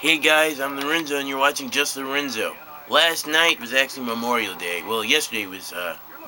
Hey guys, I'm Lorenzo and you're watching Just Lorenzo. Last night was actually Memorial Day. Well, yesterday was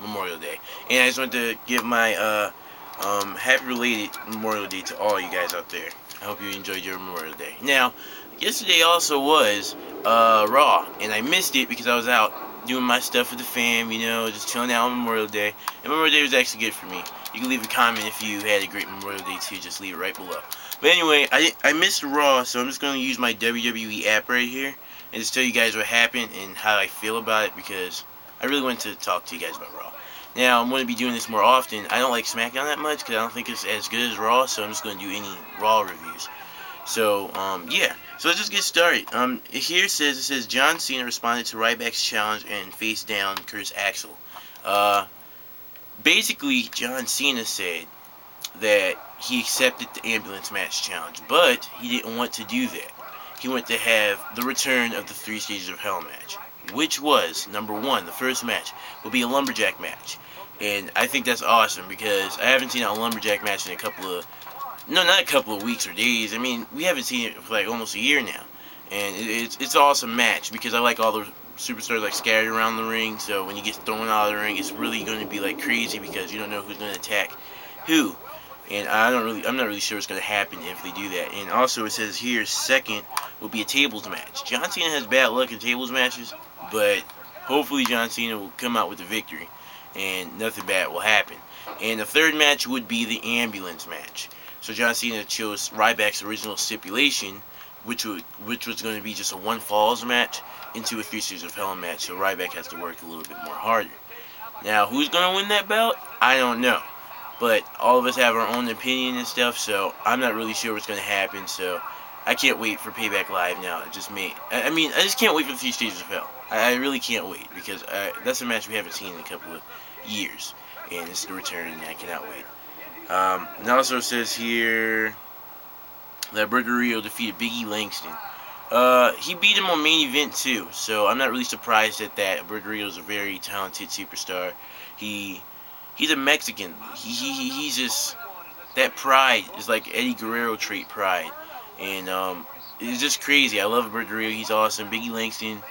Memorial Day. And I just want to give my happy related Memorial Day to all you guys out there. I hope you enjoyed your Memorial Day. Now, yesterday also was Raw, and I missed it because I was out doing my stuff with the fam, just chilling out on Memorial Day. And Memorial Day was actually good for me. You can leave a comment if you had a great Memorial Day too, just leave it right below. But anyway, I missed Raw, so I'm just going to use my WWE app right here and just tell you guys what happened and how I feel about it because I really wanted to talk to you guys about Raw. Now, I'm going to be doing this more often. I don't like SmackDown that much because I don't think it's as good as Raw, so I'm just going to do any Raw reviews. So, yeah. So let's just get started. Here it says John Cena responded to Ryback's challenge and faced down Curtis Axel. Basically, John Cena said that he accepted the ambulance match challenge, but he didn't want to do that. He wanted to have the return of the 3 Stages of Hell match, which was, number one, the first match will be a lumberjack match. And I think that's awesome because I haven't seen a lumberjack match in not a couple of weeks or days. I mean, we haven't seen it for like almost a year now. And it's an awesome match because I like all the superstars like scattered around the ring. So when you get thrown out of the ring, it's really going to be like crazy because you don't know who's going to attack who. And I'm not really sure what's going to happen if they do that. And also it says here, second will be a tables match. John Cena has bad luck in tables matches, but hopefully John Cena will come out with a victory and nothing bad will happen. And the third match would be the ambulance match. So John Cena chose Ryback's original stipulation, which was going to be just a one falls match, into a 3 Stages of Hell match. So Ryback has to work a little bit more harder. Now, who's going to win that bout? I don't know. But all of us have our own opinion and stuff, so I'm not really sure what's going to happen. So I can't wait for Payback Live now. I just can't wait for the 3 Stages of Hell. I really can't wait because that's a match we haven't seen in a couple of years. And it's the return, and I cannot wait. It also says here that Rio defeated Big E Langston. He beat him on main event too, so I'm not really surprised at that. Rio is a very talented superstar. He's a Mexican. He's just, that pride is like Eddie Guerrero trait pride, and it's just crazy. I love Rio. He's awesome. Big E Langston.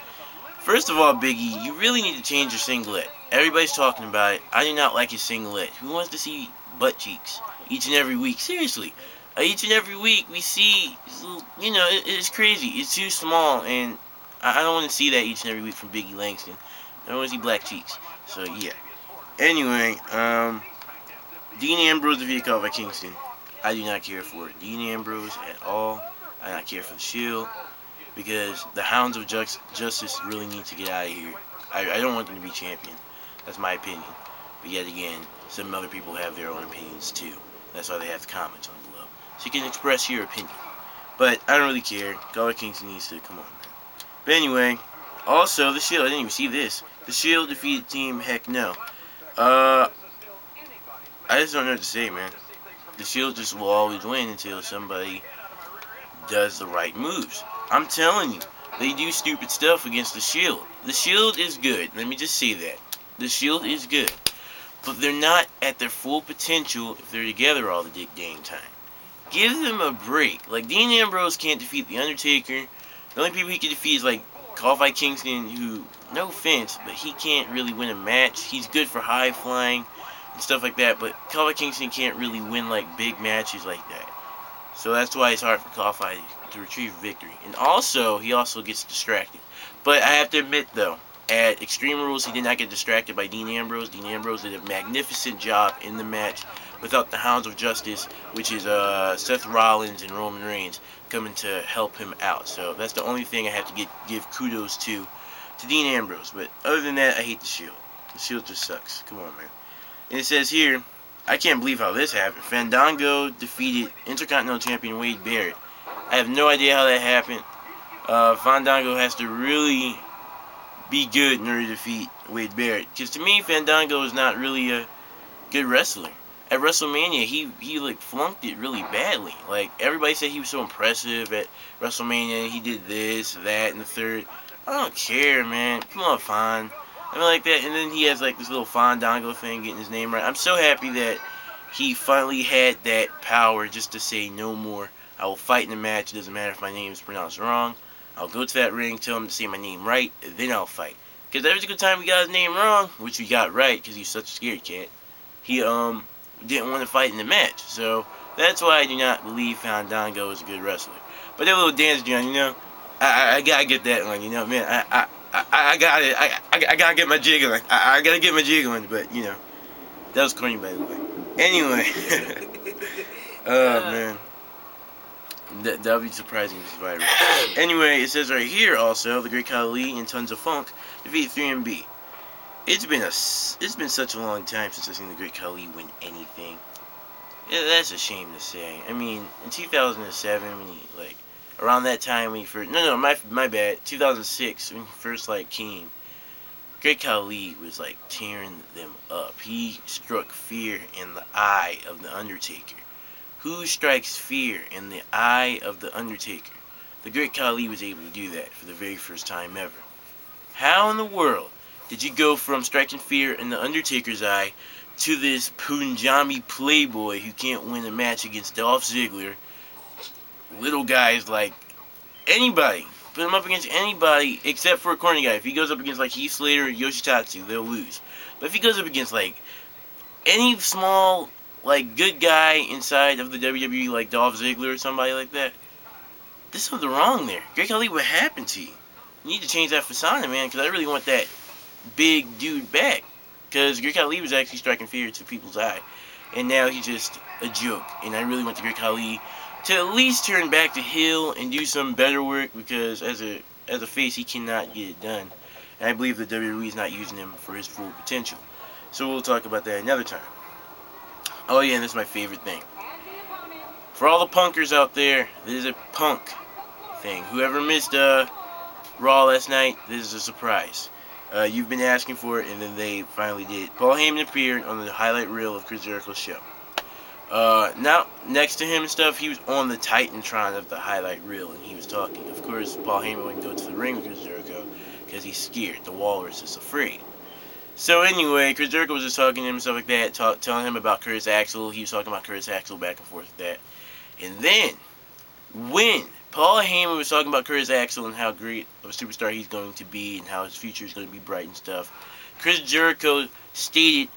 First of all, Big E, you really need to change your singlet. Everybody's talking about it. I do not like his singlet. Who wants to see butt cheeks each and every week? Seriously. Each and every week we see, it's crazy. It's too small, and I don't want to see that each and every week from Big E Langston. I don't want to see black cheeks. So, yeah. Anyway, Dean Ambrose defeated Kofi Kingston. I do not care for it. Dean Ambrose at all. I do not care for the Shield because the Hounds of Justice really need to get out of here. I don't want them to be champion. That's my opinion. But yet again, some other people have their own opinions too. That's why they have the comments on below. So you can express your opinion. But I don't really care. Kofi Kingston needs to come on, man. But anyway, also the Shield. I didn't even see this. The Shield defeated Team Heck No. I just don't know what to say, man. The Shield just will always win until somebody does the right moves. I'm telling you, they do stupid stuff against the Shield. The Shield is good. Let me just say that. The Shield is good. But they're not at their full potential if they're together all the dang time. Give them a break. Like, Dean Ambrose can't defeat The Undertaker. The only people he can defeat is, like, Kofi Kingston, who, no offense, but he can't really win a match. He's good for high flying and stuff like that, but Kofi Kingston can't really win, like, big matches like that. So that's why it's hard for Kofi to retrieve victory. And also, he also gets distracted. But I have to admit, though, at Extreme Rules, he did not get distracted by Dean Ambrose. Dean Ambrose did a magnificent job in the match without the Hounds of Justice, which is Seth Rollins and Roman Reigns, coming to help him out. So that's the only thing I have to give kudos to Dean Ambrose. But other than that, I hate the Shield. The Shield just sucks. Come on, man. And it says here, I can't believe how this happened. Fandango defeated Intercontinental Champion Wade Barrett. I have no idea how that happened. Fandango has to really be good in order to defeat Wade Barrett. Because to me, Fandango is not really a good wrestler. At WrestleMania, he like flunked it really badly. Like, everybody said he was so impressive at WrestleMania. He did this, that, and the third. I don't care, man. Come on, Fan. I mean, like that. And then he has like this little Fandango thing, getting his name right. I'm so happy that he finally had that power just to say no more. I will fight in the match. It doesn't matter if my name is pronounced wrong. I'll go to that ring, tell him to say my name right, and then I'll fight. Because every single time we got his name wrong, which we got right, because he's such a scared cat, he didn't want to fight in the match. So that's why I do not believe Fandango is a good wrestler. But that little dance, John, I gotta get that one, man. I got it. I gotta get my jiggling. I gotta get my jiggling, but that was corny, by the way. Anyway, oh man, that would be surprising if it's viral. Anyway, it says right here also the Great Khali and Tons of Funk defeat 3MB. It's been such a long time since I've seen the Great Khali win anything. Yeah, that's a shame to say. I mean, in 2007, when he around that time when he first my bad, 2006 when he first came, Great Khali was tearing them up. He struck fear in the eye of the Undertaker. Who strikes fear in the eye of the Undertaker? The Great Khali was able to do that for the very first time ever. How in the world did you go from striking fear in the Undertaker's eye to this Punjabi playboy who can't win a match against Dolph Ziggler? Little guys like anybody. Put him up against anybody except for a corny guy. If he goes up against Heath Slater or Yoshitatsu, they'll lose. But if he goes up against any small good guy inside of the WWE Dolph Ziggler or somebody like that, there's something wrong there. Great Khali, what happened to you? You need to change that persona, man, because I really want that big dude back. Because Great Khali was actually striking fear to people's eye. And now he's just a joke. And I really want the Great Khali to at least turn back to heel and do some better work, because as a face he cannot get it done. And I believe the WWE is not using him for his full potential. So we'll talk about that another time. Oh yeah, and this is my favorite thing. For all the punkers out there, this is a punk thing. Whoever missed Raw last night, this is a surprise. You've been asking for it, and then they finally did. Paul Heyman appeared on the highlight reel of Chris Jericho's show. Now, next to him and stuff, he was on the Titantron of the highlight reel, and he was talking. Of course, Paul Heyman wouldn't go to the ring with Chris Jericho, because he's scared. The walrus is afraid. So anyway, Chris Jericho was just talking to him and stuff like that, telling him about Curtis Axel. He was talking about Curtis Axel back and forth with that. And then, when Paul Heyman was talking about Curtis Axel and how great of a superstar he's going to be and how his future is going to be bright and stuff, Chris Jericho stated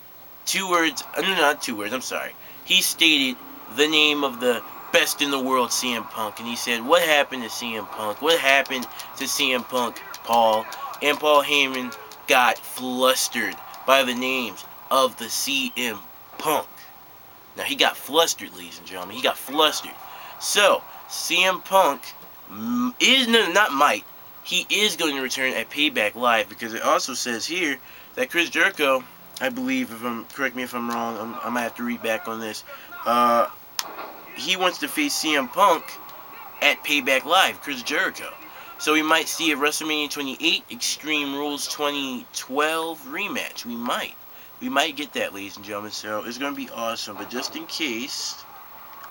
he stated the name of the best in the world, CM Punk. And he said, what happened to CM Punk? What happened to CM Punk, Paul? And Paul Heyman got flustered by the names of the CM Punk. Now, he got flustered, ladies and gentlemen. He got flustered. So, CM Punk he is going to return at Payback Live, because it also says here that Chris Jericho, I believe, correct me if I'm wrong, I might have to read back on this, he wants to face CM Punk at Payback Live, Chris Jericho. So we might see a WrestleMania 28 Extreme Rules 2012 rematch. We might get that, ladies and gentlemen, so it's going to be awesome. But just in case,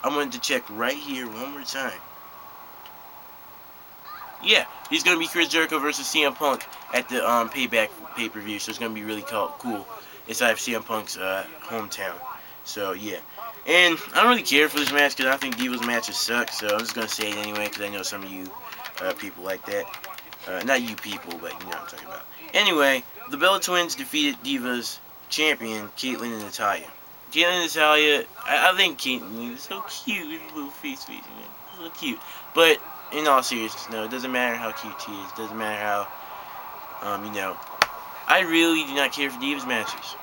I'm going to check right here one more time. Yeah, he's going to be Chris Jericho versus CM Punk at the Payback pay-per-view, so it's going to be really cool inside of CM Punk's hometown. So, yeah. And I don't really care for this match, because I think Divas matches suck, so I'm just going to say it anyway, because I know some of you people like that. Not you people, but you know what I'm talking about. Anyway, the Bella Twins defeated Divas champion Kaitlyn and Natalya. Kaitlyn and Natalya, I think Kaitlyn is so cute with a little face, man. So cute. But in all seriousness, no, it doesn't matter how cute she is. It doesn't matter how, I really do not care for Divas matches.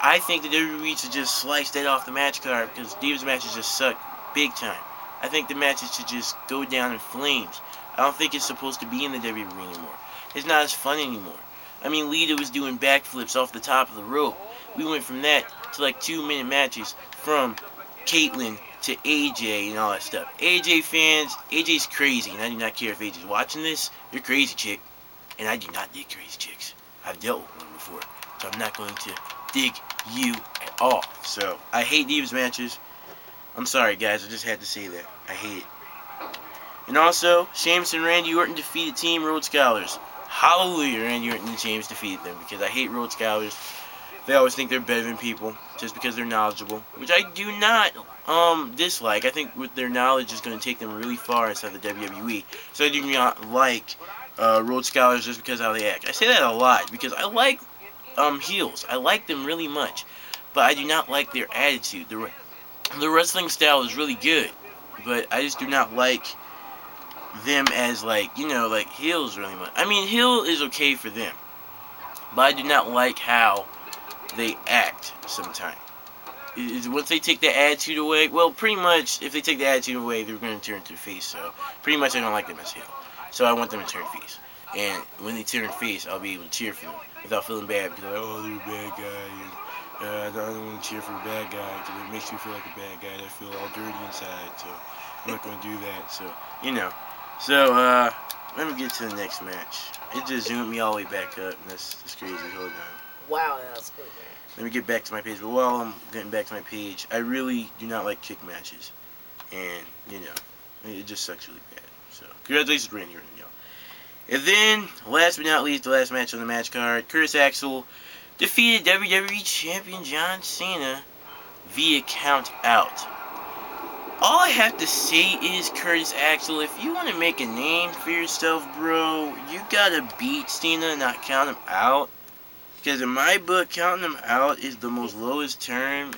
I think that WWE should just slice that off the match card, because Divas matches just suck big time. I think the matches should just go down in flames. I don't think it's supposed to be in the WWE anymore. It's not as fun anymore. I mean, Lita was doing backflips off the top of the rope. We went from that to 2-minute matches from Kaitlyn to AJ and all that stuff. AJ fans, AJ's crazy, and I do not care if AJ's watching this. You're crazy, chick. And I do not dig crazy chicks. I've dealt with one before, so I'm not going to dig you at all. So, I hate Divas matches. I'm sorry, guys. I just had to say that. I hate it. And also, Sheamus and Randy Orton defeated Team Rhodes Scholars. Hallelujah, Randy Orton and Sheamus defeated them, because I hate Rhodes Scholars. They always think they're better than people just because they're knowledgeable, which I do not dislike. I think with their knowledge is going to take them really far inside the WWE. So I do not like Rhodes Scholars just because of how they act. I say that a lot because I like heels. I like them really much, but I do not like their attitude. The wrestling style is really good, but I just do not like them as like heels really much. I mean, heel is okay for them, but I do not like how they act sometimes. Once they take the attitude away, well, pretty much if they take the attitude away, they're going to turn to face. So pretty much I don't like them as heel. So I want them to turn face. And when they turn face, I'll be able to cheer for them without feeling bad because they're a bad guy. And I don't want to cheer for a bad guy because it makes me feel like a bad guy. I feel all dirty inside. So I'm not going to do that. So So let me get to the next match. It just zoomed me all the way back up, and that's crazy. Hold on. Wow, that was good, man. Let me get back to my page. But while I'm getting back to my page, I really do not like kick matches. And, it just sucks really bad. So, congratulations, Randy Orton, y'all. And then, last but not least, the last match on the match card, Curtis Axel defeated WWE Champion John Cena via count out. All I have to say is, Curtis Axel, if you want to make a name for yourself, bro, you gotta beat Cena, not count him out. Because in my book, counting him out is the most lowest term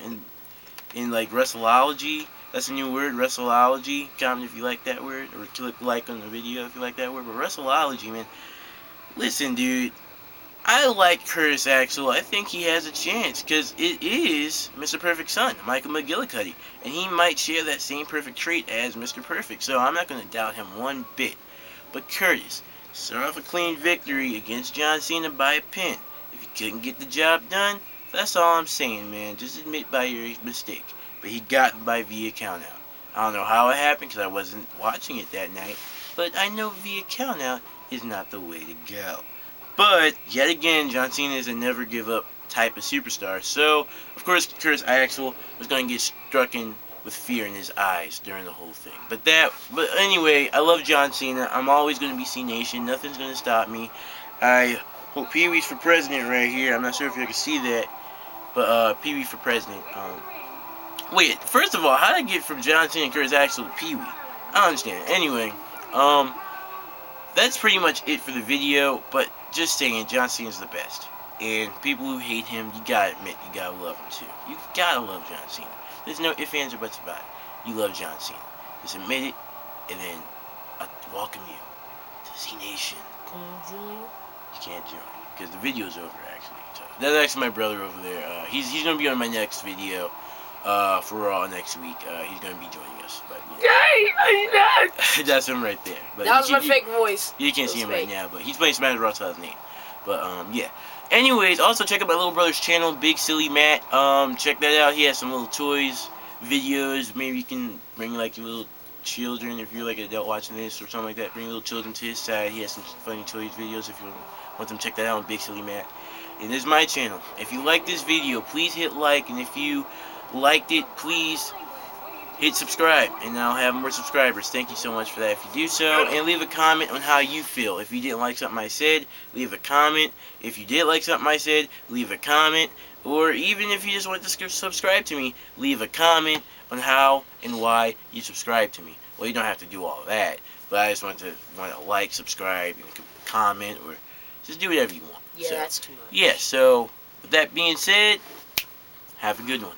in like wrestleology. That's a new word, wrestleology. Comment if you like that word, or click like on the video if you like that word. But wrestleology, man. Listen, dude. I like Curtis Axel. I think he has a chance because it is Mr. Perfect's son, Michael McGillicuddy, and he might share that same perfect trait as Mr. Perfect. So I'm not going to doubt him one bit. But Curtis, start off a clean victory against John Cena by a pin. If you couldn't get the job done, that's all I'm saying, man. Just admit by your mistake. But he got by via countout. I don't know how it happened because I wasn't watching it that night, but I know via countout is not the way to go. But, yet again, John Cena is a never give up type of superstar. So, of course, Curtis Axel was going to get struck in with fear in his eyes during the whole thing. But anyway, I love John Cena. I'm always going to be C-Nation. Nothing's going to stop me. I hope Pee-wee's for president right here. I'm not sure if you can see that. But, Pee-wee for president. Wait, first of all, how did I get from John Cena and Curtis Axel to Pee-wee? I don't understand. Anyway, that's pretty much it for the video. But, just saying, John Cena's the best. And people who hate him, you gotta admit, you gotta love him too. You gotta love John Cena. There's no ifs, ands, or buts about it. You love John Cena. Just admit it, and then I welcome you to Z-Nation. Can you join? You can't join, because the video's over, actually. So, that's actually my brother over there. He's gonna be on my next video, for Raw next week. He's gonna be joining us. But, that's him right there. But that was my fake voice. You can't see him right now, but he's playing Smash Bros. 2008. But, yeah. Anyways, also check out my little brother's channel, Big Silly Matt. Check that out. He has some little toys, videos. Maybe you can bring, like, your little children, if you're, like, an adult watching this or something like that. Bring little children to his side. He has some funny toys videos if you want them to check that out on Big Silly Matt. And this is my channel. If you like this video, please hit like. And if you liked it, please hit subscribe, and I'll have more subscribers. Thank you so much for that if you do so. And leave a comment on how you feel. If you didn't like something I said, leave a comment. If you did like something I said, leave a comment. Or even if you just want to subscribe to me, leave a comment on how and why you subscribe to me. Well, you don't have to do all of that, but I just want to like, subscribe, and comment, or just do whatever you want. Yeah, that's too much. Yeah, so with that being said, have a good one.